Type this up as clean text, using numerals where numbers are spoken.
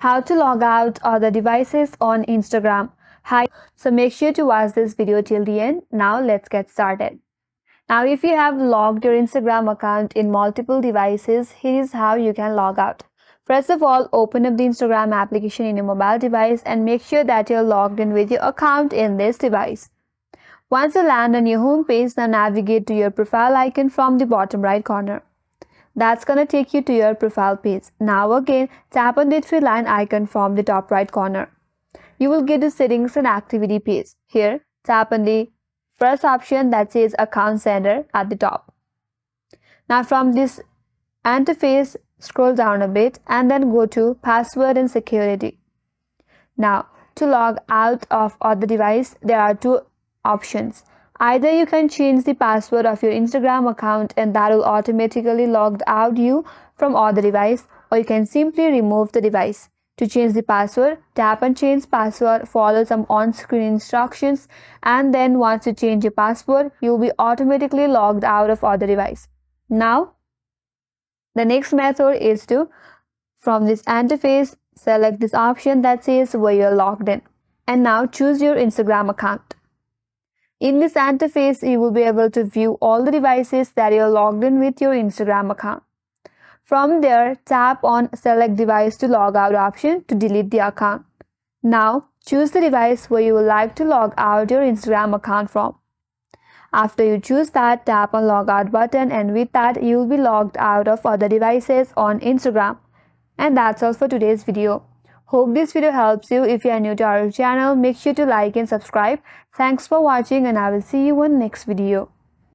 How to log out other devices on Instagram. Hi, so make sure to watch this video till the end. Now let's get started. Now if you have logged your Instagram account in multiple devices, here is how you can log out. First of all, open up the Instagram application in your mobile device and make sure that you're logged in with your account in this device. Once you land on your home page, now navigate to your profile icon from the bottom right corner. That's gonna take you to your profile page. Now again, tap on the three-line icon from the top right corner. You will get the settings and activity page. Here, tap on the first option that says account sender at the top. Now from this interface, scroll down a bit and then go to password and security. Now, to log out of other device, there are two options. Either you can change the password of your Instagram account and that will automatically log out you from other device, or you can simply remove the device. To change the password, tap on change password, follow some on-screen instructions, and then once you change your password, you will be automatically logged out of other device. Now, the next method is to, from this interface, select this option that says where you are logged in, and now choose your Instagram account. In this interface, you will be able to view all the devices that you are logged in with your Instagram account. From there, tap on select device to log out option to delete the account. Now, choose the device where you would like to log out your Instagram account from. After you choose that, tap on logout button, and with that, you will be logged out of other devices on Instagram. And that's all for today's video. Hope this video helps you. If you are new to our channel, make sure to like and subscribe. Thanks for watching and I will see you in next video.